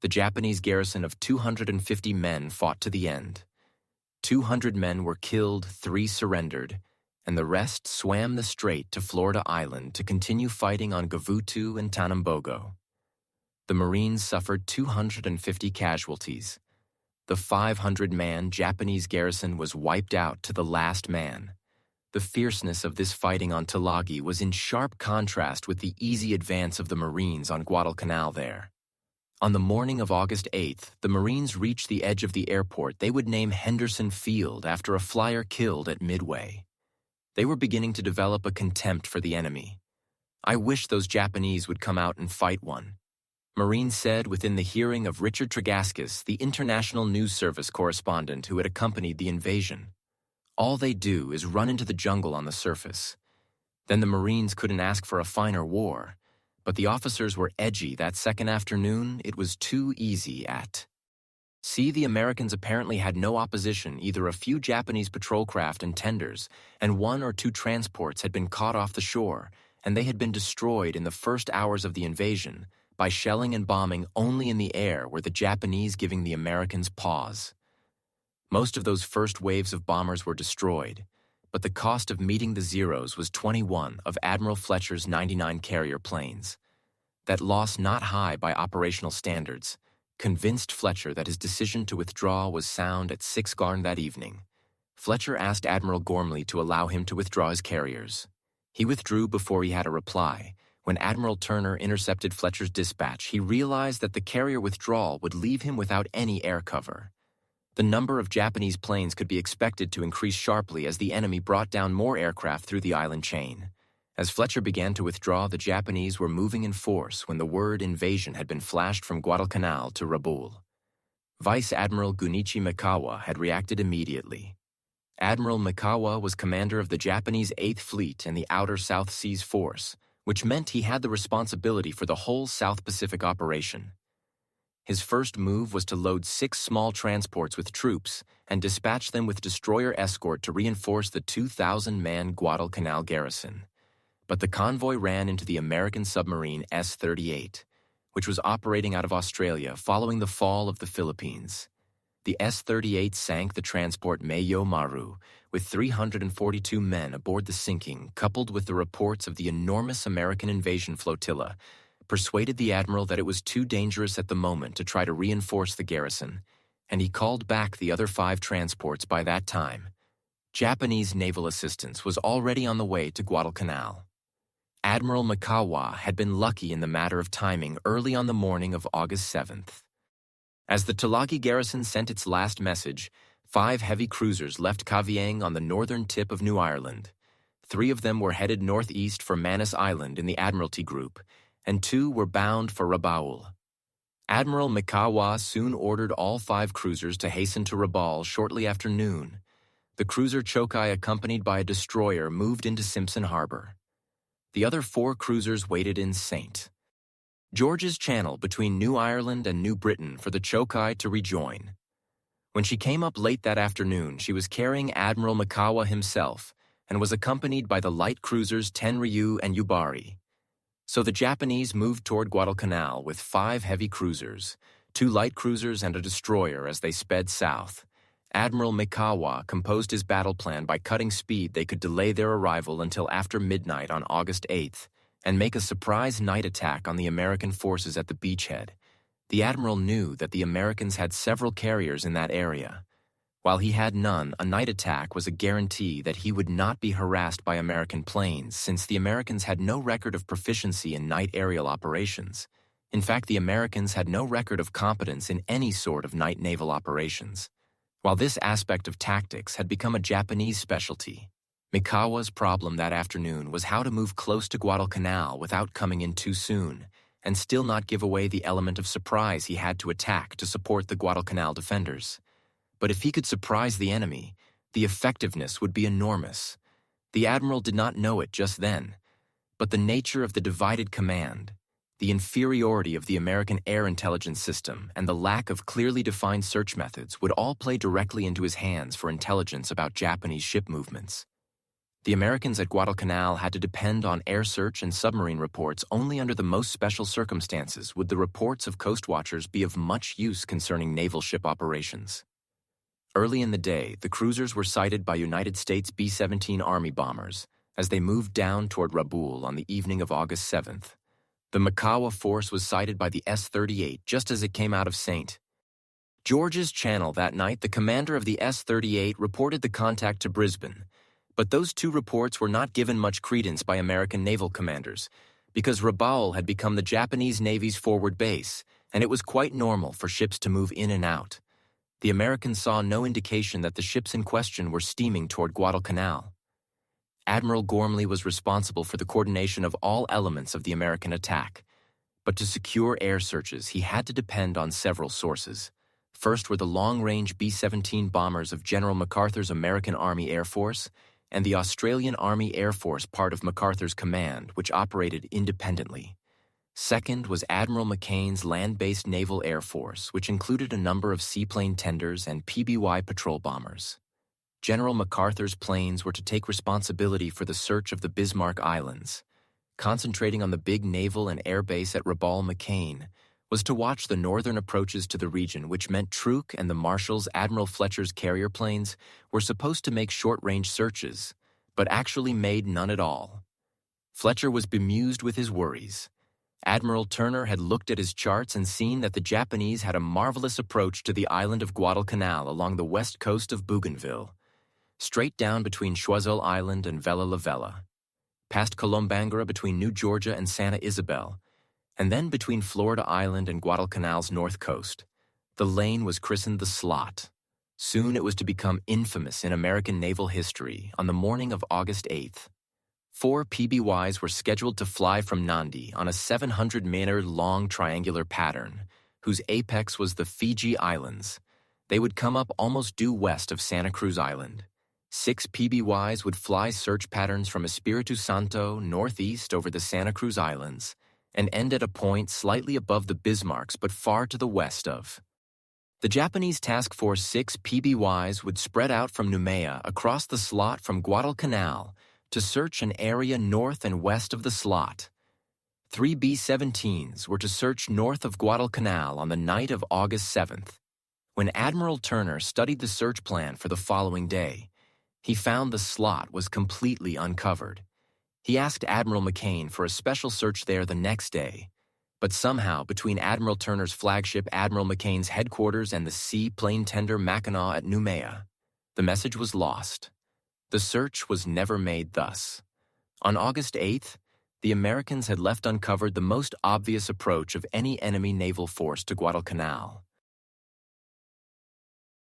The Japanese garrison of 250 men fought to the end. 200 men were killed, 3 surrendered, and the rest swam the strait to Florida Island to continue fighting on Gavutu and Tanambogo. The Marines suffered 250 casualties. The 500-man Japanese garrison was wiped out to the last man. The fierceness of this fighting on Tulagi was in sharp contrast with the easy advance of the Marines on Guadalcanal there. On the morning of August 8th, the Marines reached the edge of the airport they would name Henderson Field after a flyer killed at Midway. They were beginning to develop a contempt for the enemy. "I wish those Japanese would come out and fight one," Marines said within the hearing of Richard Tregaskis, the international news service correspondent who had accompanied the invasion. "All they do is run into the jungle on the surface." Then the Marines couldn't ask for a finer war. But the officers were edgy that second afternoon. It was too easy at sea. The Americans apparently had no opposition, either a few Japanese patrol craft and tenders, and 1 or 2 transports had been caught off the shore, and they had been destroyed in the first hours of the invasion by shelling and bombing only in the air, were the Japanese giving the Americans pause. Most of those first waves of bombers were destroyed, but the cost of meeting the Zeros was 21 of Admiral Fletcher's 99 carrier planes. That loss, not high by operational standards, convinced Fletcher that his decision to withdraw was sound. At 6 garn that evening, Fletcher asked Admiral Gormley to allow him to withdraw his carriers. He withdrew before he had a reply. When Admiral Turner intercepted Fletcher's dispatch, he realized that the carrier withdrawal would leave him without any air cover. The number of Japanese planes could be expected to increase sharply as the enemy brought down more aircraft through the island chain. As Fletcher began to withdraw, the Japanese were moving in force when the word invasion had been flashed from Guadalcanal to Rabaul. Vice Admiral Gunichi Mikawa had reacted immediately. Admiral Mikawa was commander of the Japanese 8th Fleet and the Outer South Seas Force, which meant he had the responsibility for the whole South Pacific operation. His first move was to load 6 small transports with troops and dispatch them with destroyer escort to reinforce the 2,000-man Guadalcanal garrison. But the convoy ran into the American submarine S-38, which was operating out of Australia following the fall of the Philippines. The S-38 sank the transport Mayo Maru with 342 men aboard the sinking, coupled with the reports of the enormous American invasion flotilla, persuaded the admiral that it was too dangerous at the moment to try to reinforce the garrison, and he called back the other 5 transports by that time. Japanese naval assistance was already on the way to Guadalcanal. Admiral Mikawa had been lucky in the matter of timing early on the morning of August 7th. As the Tulagi garrison sent its last message, 5 heavy cruisers left Kavieng on the northern tip of New Ireland. 3 of them were headed northeast for Manus Island in the Admiralty Group, and 2 were bound for Rabaul. Admiral Mikawa soon ordered all 5 cruisers to hasten to Rabaul shortly after noon. The cruiser Chokai, accompanied by a destroyer, moved into Simpson Harbor. The other 4 cruisers waited in St. George's Channel between New Ireland and New Britain for the Chokai to rejoin. When she came up late that afternoon, she was carrying Admiral Mikawa himself and was accompanied by the light cruisers Tenryu and Yubari. So the Japanese moved toward Guadalcanal with 5 heavy cruisers, 2 light cruisers and a destroyer as they sped south. Admiral Mikawa composed his battle plan by cutting speed. They could delay their arrival until after midnight on August 8th and make a surprise night attack on the American forces at the beachhead. The admiral knew that the Americans had several carriers in that area. While he had none, a night attack was a guarantee that he would not be harassed by American planes, since the Americans had no record of proficiency in night aerial operations. In fact, the Americans had no record of competence in any sort of night naval operations. While this aspect of tactics had become a Japanese specialty, Mikawa's problem that afternoon was how to move close to Guadalcanal without coming in too soon, and still not give away the element of surprise he had to attack to support the Guadalcanal defenders. But if he could surprise the enemy, the effectiveness would be enormous. The admiral did not know it just then, but the nature of the divided command, The inferiority of the American air intelligence system and the lack of clearly defined search methods would all play directly into his hands for intelligence about Japanese ship movements. The Americans at Guadalcanal had to depend on air search and submarine reports only under the most special circumstances would the reports of coast watchers be of much use concerning naval ship operations. Early in the day, the cruisers were sighted by United States B-17 Army bombers as they moved down toward Rabaul on the evening of August 7th. The Makawa force was sighted by the S-38 just as it came out of St. George's Channel that night. The commander of the S-38 reported the contact to Brisbane, but those two reports were not given much credence by American naval commanders because Rabaul had become the Japanese Navy's forward base, and it was quite normal for ships to move in and out. The Americans saw no indication that the ships in question were steaming toward Guadalcanal. Admiral Gormley was responsible for the coordination of all elements of the American attack, but to secure air searches, he had to depend on several sources. First were the long-range B-17 bombers of General MacArthur's American Army Air Force and the Australian Army Air Force, part of MacArthur's command, which operated independently. Second was Admiral McCain's land-based Naval Air Force, which included a number of seaplane tenders and PBY patrol bombers. General MacArthur's planes were to take responsibility for the search of the Bismarck Islands. Concentrating on the big naval and air base at Rabaul, McCain was to watch the northern approaches to the region, which meant Truk and the Marshal's Admiral Fletcher's carrier planes were supposed to make short-range searches, but actually made none at all. Fletcher was bemused with his worries. Admiral Turner had looked at his charts and seen that the Japanese had a marvelous approach to the island of Guadalcanal along the west coast of Bougainville, straight down between Choiseul Island and Vella La Vella, past Colombangara between New Georgia and Santa Isabel, and then between Florida Island and Guadalcanal's north coast. The lane was christened the Slot. Soon it was to become infamous in American naval history. On the morning of August 8th, 4 PBYs were scheduled to fly from Nandi on a 700-meter long triangular pattern, whose apex was the Fiji Islands. They would come up almost due west of Santa Cruz Island. 6 PBYs would fly search patterns from Espiritu Santo northeast over the Santa Cruz Islands and end at a point slightly above the Bismarcks but far to the west of. The Japanese Task Force 6 PBYs would spread out from Noumea across the Slot from Guadalcanal to search an area north and west of the Slot. 3 B-17s were to search north of Guadalcanal on the night of August 7th. When Admiral Turner studied the search plan for the following day, he found the Slot was completely uncovered. He asked Admiral McCain for a special search there the next day, but somehow between Admiral Turner's flagship Admiral McCain's headquarters and the seaplane tender Mackinac at Noumea, the message was lost. The search was never made thus. On August 8th, the Americans had left uncovered the most obvious approach of any enemy naval force to Guadalcanal.